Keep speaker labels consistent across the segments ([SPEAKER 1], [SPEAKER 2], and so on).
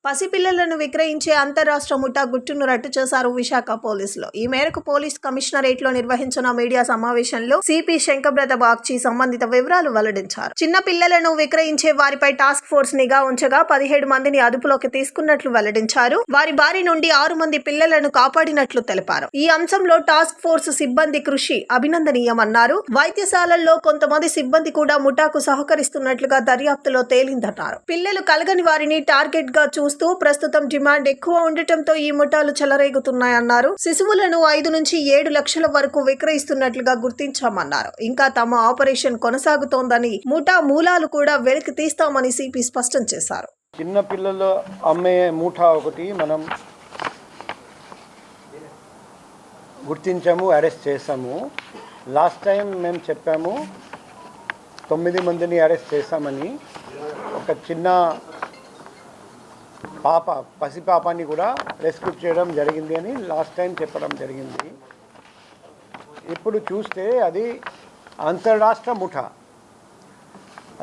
[SPEAKER 1] పసిపిల్లలను విక్రయించే అంతర్రాష్ట్ర ముఠా గుట్టును రట్టు చేశారు విశాఖ పోలీసులు. ఈ మేరకు పోలీస్ కమిషనరేట్లో నిర్వహించిన మీడియా సమావేశంలో సిపి శంకబ్రత బాగ్చి సంబంధిత వివరాలు వెల్లడించారు. చిన్న పిల్లలను విక్రయించే వారిపై టాస్క్ ఫోర్స్ నిఘా ఉంచగా 17 మందిని అదుపులోకి తీసుకున్నట్లు వెల్లడించారు. వారి బారి నుండి 6 మంది పిల్లలను కాపాడినట్లు తెలిపారు. ఈ అంశంలో టాస్క్ ఫోర్స్ సిబ్బంది కృషి అభినందనీయమన్నారు. వైద్యశాలల్లో కొంతమంది సిబ్బంది కూడా ముఠాకు సహకరిస్తున్నట్లుగా దర్యాప్తులో తేలిందన్నారు. పిల్లలు కలగని వారిని టార్గెట్ గా చూస్తూ ప్రస్తుతం డిమాండ్ ఎక్కువ ఉండటంతో ఈ ముఠాలు చెలరేగుతున్నాయన్నారు. శిశువులను 5 నుంచి 7 లక్షల వరకు విక్రయిస్తున్నట్లుగా గుర్తించామన్నారు. ఇంకా తమ ఆపరేషన్ కొనసాగుతోందని, ముఠా మూలాలు కూడా వెలికి తీస్తామని సిపి స్పష్టం చేశారు.
[SPEAKER 2] చిన్న పిల్లలు అమ్మే ముఠా ఒకటి మనం గుర్తించాము, అరెస్ట్ చేశాము. లాస్ట్ టైం మేము చెప్పాము 9 మందిని అరెస్ట్ చేశామని. ఒక చిన్న పసిపాపని కూడా రెస్క్యూ చేయడం జరిగింది అని లాస్ట్ టైం చెప్పడం జరిగింది. ఇప్పుడు చూస్తే అది అంతర్రాష్ట్ర ముఠా.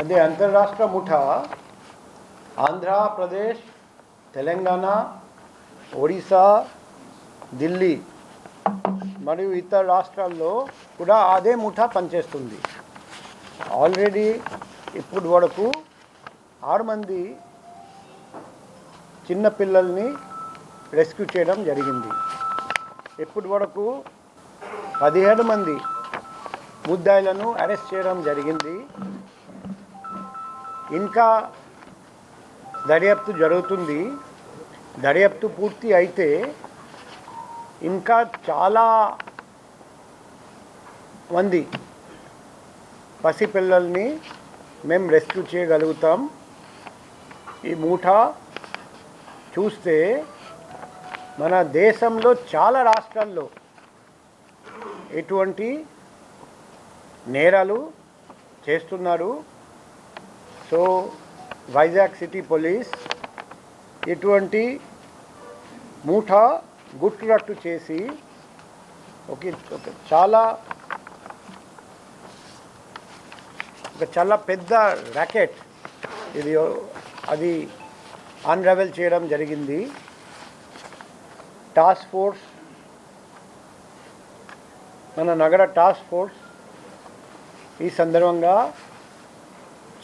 [SPEAKER 2] అదే అంతర్రాష్ట్ర ముఠా ఆంధ్రప్రదేశ్, తెలంగాణ, ఒడిశా, ఢిల్లీ మరియు ఇతర రాష్ట్రాల్లో కూడా అదే ముఠా పనిచేస్తుంది. ఆల్రెడీ ఇప్పుడు వరకు 6 మంది చిన్న పిల్లల్ని రెస్క్యూ చేయడం జరిగింది. ఇప్పటి వరకు 17 మంది ముద్దాయిలను అరెస్ట్ చేయడం జరిగింది. ఇంకా దర్యాప్తు జరుగుతుంది. దర్యాప్తు పూర్తి అయితే ఇంకా చాలా మంది పసిపిల్లల్ని మేము రెస్క్యూ చేయగలుగుతాం. ఈ ముఠా చూస్తే మన దేశంలో చాలా రాష్ట్రాల్లో ఎటువంటి నేరాలు చేస్తున్నారు. సో వైజాగ్ సిటీ పోలీస్ ఎటువంటి ముఠా గుట్టురట్టు చేసి ఒక చాలా పెద్ద ర్యాకెట్ అది అన్రావెల్ చేయడం జరిగింది. టాస్క్ ఫోర్స్, మన నగర టాస్క్ ఫోర్స్ ఈ సందర్భంగా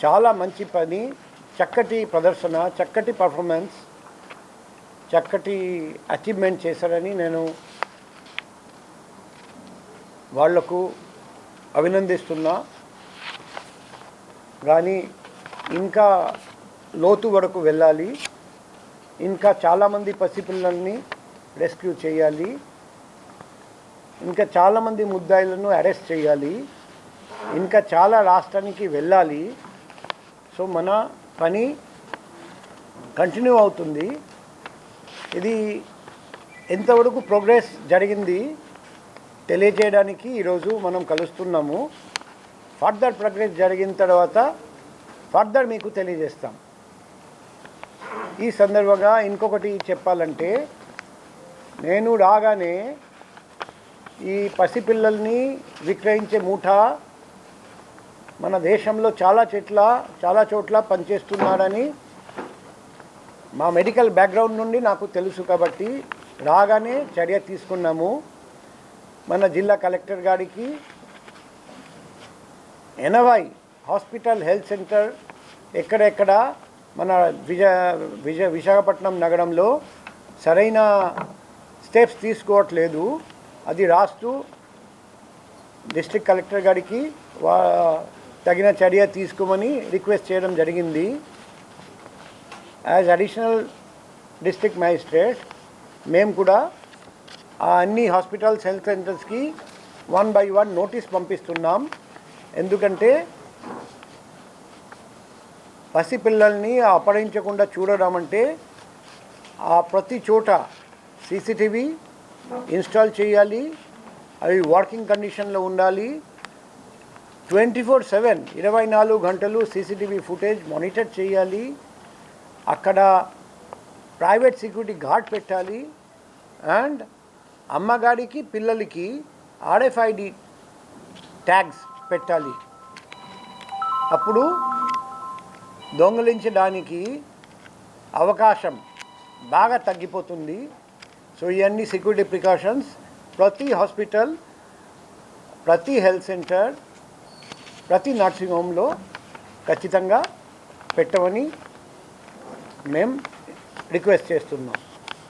[SPEAKER 2] చాలా మంచి పని, చక్కటి ప్రదర్శన, చక్కటి పర్ఫార్మెన్స్, చక్కటి అచీవ్మెంట్ చేశారని నేను వాళ్లకు అభినందిస్తున్నా. కానీ ఇంకా లోతు వరకు వెళ్ళాలి. ఇంకా చాలామంది పసిపిల్లల్ని రెస్క్యూ చేయాలి. ఇంకా చాలామంది ముద్దాయిలను అరెస్ట్ చేయాలి. ఇంకా చాలా రాష్ట్రానికి వెళ్ళాలి. సో మన పని కంటిన్యూ అవుతుంది. ఇది ఎంతవరకు ప్రోగ్రెస్ జరిగింది తెలియజేయడానికి ఈరోజు మనం కలుస్తున్నాము. ఫర్దర్ ప్రోగ్రెస్ జరిగిన తర్వాత ఫర్దర్ మీకు తెలియజేస్తాం. ఈ సందర్భంగా ఇంకొకటి చెప్పాలంటే, నేను రాగానే ఈ పసిపిల్లల్ని విక్రయించే ముఠా మన దేశంలో చాలా చోట్ల పనిచేస్తున్నాడని మా మెడికల్ బ్యాక్గ్రౌండ్ నుండి నాకు తెలుసు. కాబట్టి రాగానే చర్య తీసుకున్నాము. మన జిల్లా కలెక్టర్ గారికి 80 హాస్పిటల్, హెల్త్ సెంటర్ ఎక్కడెక్కడ మన విశాఖపట్నం నగరంలో సరైన స్టెప్స్ తీసుకోవట్లేదు, అది రాస్తూ డిస్ట్రిక్ట్ కలెక్టర్ గారికి తగిన చర్య తీసుకోమని రిక్వెస్ట్ చేయడం జరిగింది. యాజ్ అడిషనల్ డిస్ట్రిక్ట్ మ్యాజిస్ట్రేట్ మేము కూడా ఆ అన్ని హాస్పిటల్స్, హెల్త్ సెంటర్స్కి 1 by 1 నోటీస్ పంపిస్తున్నాం. ఎందుకంటే పసిపిల్లల్ని అపహరించకుండా చూడడం అంటే ఆ ప్రతి చోట సీసీటీవీ ఇన్స్టాల్ చేయాలి. అవి వర్కింగ్ కండిషన్లో ఉండాలి. 24/7 24 గంటలు సీసీటీవీ ఫుటేజ్ మానిటర్ చేయాలి. అక్కడ ప్రైవేట్ సెక్యూరిటీ గార్డ్ పెట్టాలి. అండ్ అమ్మగారికి, పిల్లలకి RFID ట్యాగ్స్ పెట్టాలి. అప్పుడు దొంగలించడానికి అవకాశం బాగా తగ్గిపోతుంది. సో ఇవన్నీ సెక్యూరిటీ ప్రికాషన్స్ ప్రతి హాస్పిటల్, ప్రతి హెల్త్ సెంటర్, ప్రతి నర్సింగ్ హోమ్లో ఖచ్చితంగా పెట్టమని మేము రిక్వెస్ట్ చేస్తున్నాం.